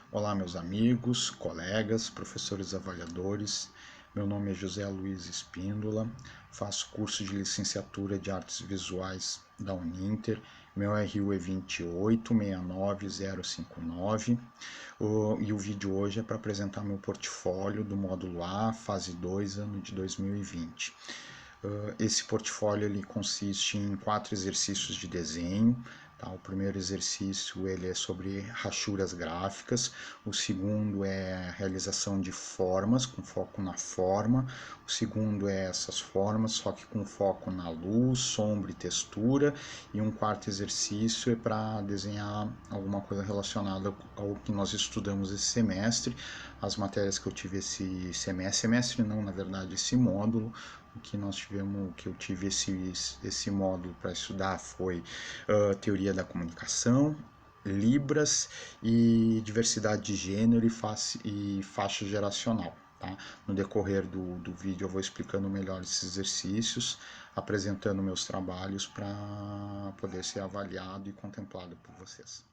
Olá, meus amigos, colegas, professores avaliadores. Meu nome é José Luiz Espíndola, faço curso de licenciatura de Artes Visuais da Uninter. Meu RU é 2869059 e o vídeo hoje é para apresentar meu portfólio do módulo A, fase 2, ano de 2020. Esse portfólio ele consiste em 4 exercícios de desenho. Tá? O primeiro exercício ele é sobre rachuras gráficas, o segundo é a realização de formas, com foco na forma, o segundo é essas formas, só que com foco na luz, sombra e textura, e um quarto exercício é para desenhar alguma coisa relacionada ao que nós estudamos esse semestre, as matérias que eu tive esse semestre não, na verdade, esse módulo. O que nós tivemos, que eu tive esse módulo para estudar foi teoria da comunicação, Libras e diversidade de gênero e faixa geracional. Tá? No decorrer do vídeo eu vou explicando melhor esses exercícios, apresentando meus trabalhos para poder ser avaliado e contemplado por vocês.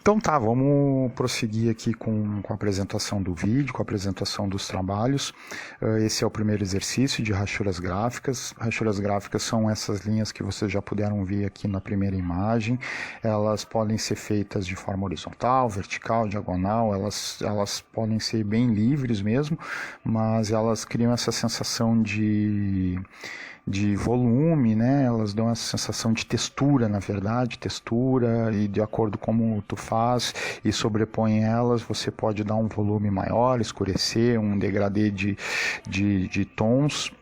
Então tá, vamos prosseguir aqui com a apresentação do vídeo, com a apresentação dos trabalhos. Esse é o primeiro exercício de rachuras gráficas. Rachuras gráficas são essas linhas que vocês já puderam ver aqui na primeira imagem. Elas podem ser feitas de forma horizontal, vertical, diagonal, elas podem ser bem livres mesmo, mas elas criam essa sensação de volume, né? Elas dão essa sensação de textura, na verdade, textura, e de acordo com como tu faz e sobrepõe elas, você pode dar um volume maior, escurecer, um degradê de tons,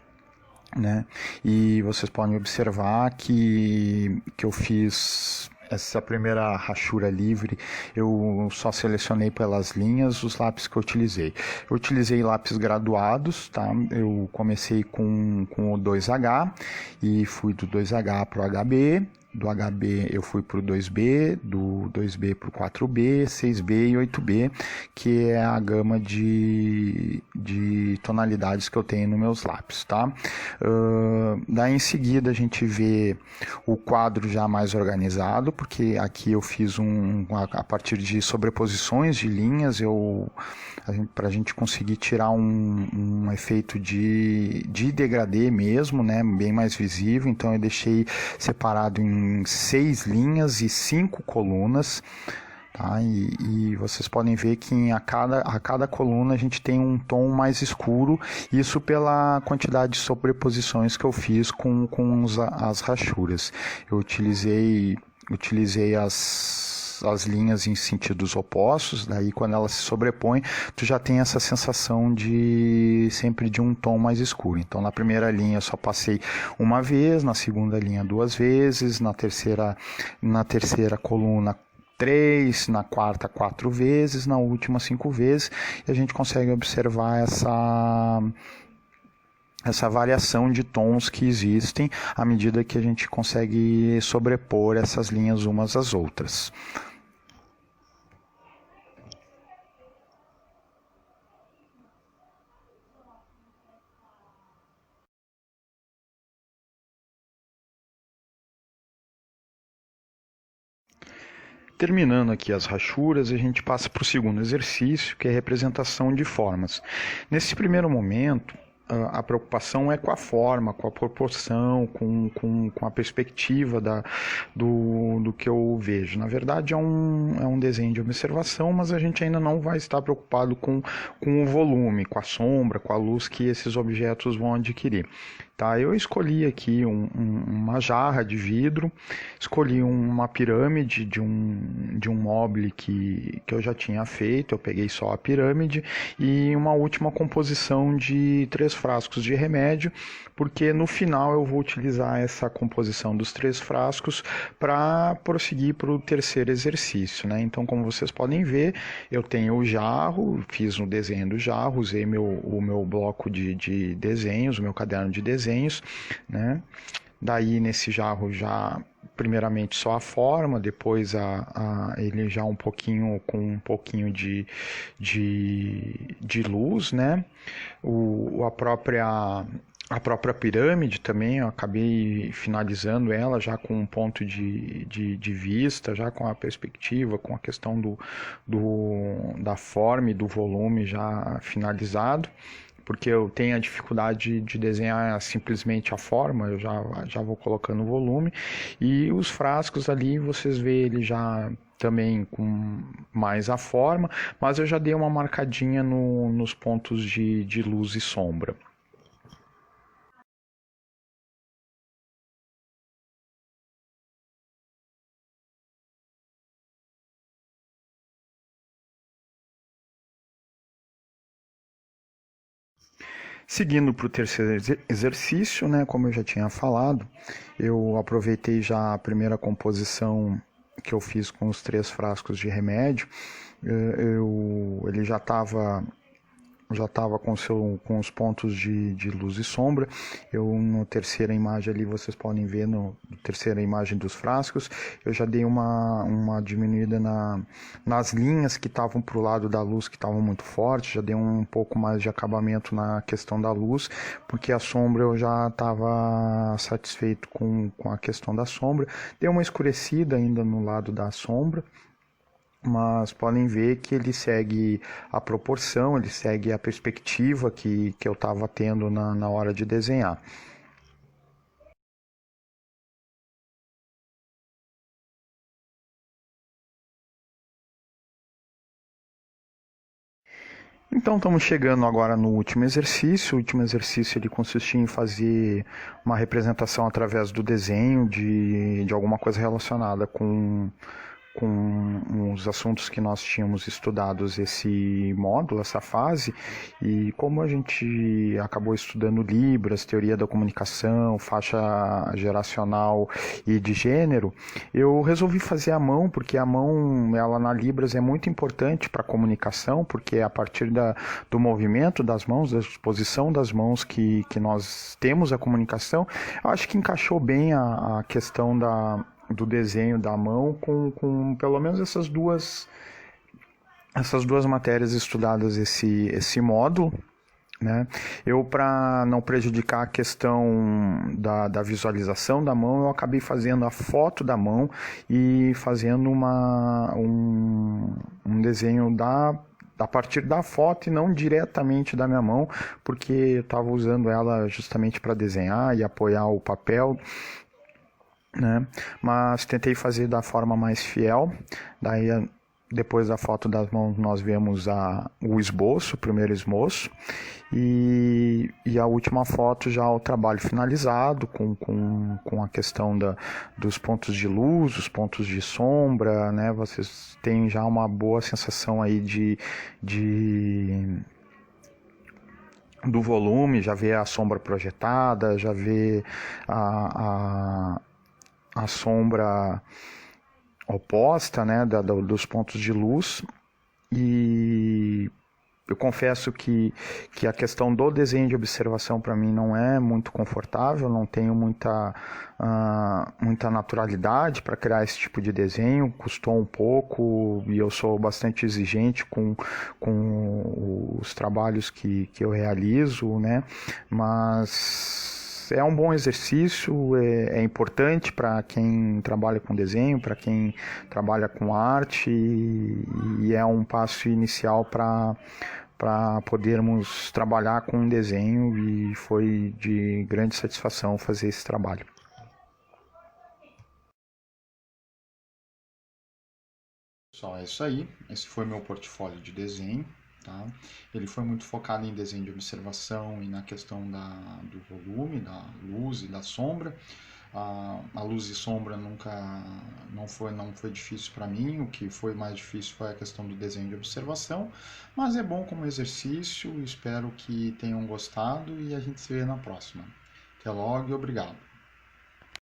né? E vocês podem observar que eu fiz essa primeira rachura livre, eu só selecionei pelas linhas os lápis que eu utilizei. Eu utilizei lápis graduados, tá? Eu comecei com o 2H e fui do 2H para o HB. Do HB eu fui para o 2B, do 2B para o 4B, 6B e 8B, que é a gama de tonalidades que eu tenho nos meus lápis, tá? Daí em seguida a gente vê o quadro já mais organizado, porque aqui eu fiz a partir de sobreposições de linhas, para a gente conseguir tirar um efeito de degradê mesmo, né, bem mais visível. Então eu deixei separado em 6 linhas e 5 colunas. Tá? E vocês podem ver que a cada coluna a gente tem um tom mais escuro, isso pela quantidade de sobreposições que eu fiz com as rachuras. Eu utilizei as linhas em sentidos opostos, daí quando elas se sobrepõem, tu já tem essa sensação sempre de um tom mais escuro. Então na primeira linha eu só passei uma vez, na segunda linha 2 vezes, na terceira coluna 3, na quarta 4 vezes, na última 5 vezes, e a gente consegue observar essa variação de tons que existem à medida que a gente consegue sobrepor essas linhas umas às outras. Terminando aqui as rachuras, a gente passa para o segundo exercício, que é a representação de formas. Nesse primeiro momento, a preocupação é com a forma, com a proporção, com a perspectiva do que eu vejo. Na verdade, é um desenho de observação, mas a gente ainda não vai estar preocupado com o volume, com a sombra, com a luz que esses objetos vão adquirir. Tá, eu escolhi aqui uma jarra de vidro, escolhi uma pirâmide de um mobile que eu já tinha feito, eu peguei só a pirâmide, e uma última composição de 3 frascos de remédio, porque no final eu vou utilizar essa composição dos 3 frascos para prosseguir para o terceiro exercício, né? Então, como vocês podem ver, eu tenho o jarro, fiz o desenho do jarro, usei o meu bloco de desenhos, o meu caderno de desenhos, né? Daí nesse jarro já primeiramente só a forma, depois ele já com um pouquinho de luz, né? A própria A própria pirâmide também, eu acabei finalizando ela já com um ponto de vista, já com a perspectiva, com a questão da forma e do volume já finalizado, porque eu tenho a dificuldade de desenhar simplesmente a forma, eu já vou colocando o volume, e os frascos ali vocês veem ele já também com mais a forma, mas eu já dei uma marcadinha nos pontos de luz e sombra. Seguindo para o terceiro exercício, né, como eu já tinha falado, eu aproveitei já a primeira composição que eu fiz com os 3 frascos de remédio. Ele já estava com os pontos de luz e sombra. Eu, na terceira imagem ali, vocês podem ver, na terceira imagem dos frascos, eu já dei uma diminuída nas linhas que estavam para o lado da luz, que estavam muito fortes, já dei um pouco mais de acabamento na questão da luz, porque a sombra eu já estava satisfeito com a questão da sombra. Dei uma escurecida ainda no lado da sombra, mas podem ver que ele segue a proporção, ele segue a perspectiva que eu estava tendo na hora de desenhar. Então estamos chegando agora no último exercício. O último exercício ele consistia em fazer uma representação através do desenho de alguma coisa relacionada com os assuntos que nós tínhamos estudados esse módulo, essa fase, e como a gente acabou estudando Libras, teoria da comunicação, faixa geracional e de gênero, eu resolvi fazer a mão, porque a mão, ela na Libras é muito importante para a comunicação, porque é a partir do movimento das mãos, da disposição das mãos que nós temos a comunicação. Eu acho que encaixou bem a questão do desenho da mão com pelo menos essas duas matérias estudadas esse módulo, né? Eu, para não prejudicar a questão da visualização da mão, eu acabei fazendo a foto da mão e fazendo um desenho a partir da foto e não diretamente da minha mão, porque eu estava usando ela justamente para desenhar e apoiar o papel, né? Mas tentei fazer da forma mais fiel. Daí, depois da foto das mãos, nós vemos o esboço, o primeiro esboço, e a última foto já o trabalho finalizado com a questão dos pontos de luz, os pontos de sombra, né? Vocês têm já uma boa sensação aí do volume, já vê a sombra projetada, já vê a sombra oposta, né, dos pontos de luz. E eu confesso que a questão do desenho de observação para mim não é muito confortável, não tenho muita naturalidade para criar esse tipo de desenho, custou um pouco e eu sou bastante exigente com os trabalhos que eu realizo, né? Mas é um bom exercício, é importante para quem trabalha com desenho, para quem trabalha com arte, e é um passo inicial para podermos trabalhar com um desenho, e foi de grande satisfação fazer esse trabalho. Pessoal, é isso aí. Esse foi meu portfólio de desenho. Tá? Ele foi muito focado em desenho de observação e na questão do volume, da luz e da sombra. A luz e sombra não foi difícil para mim. O que foi mais difícil foi a questão do desenho de observação, mas é bom como exercício. Espero que tenham gostado e a gente se vê na próxima. Até logo e obrigado.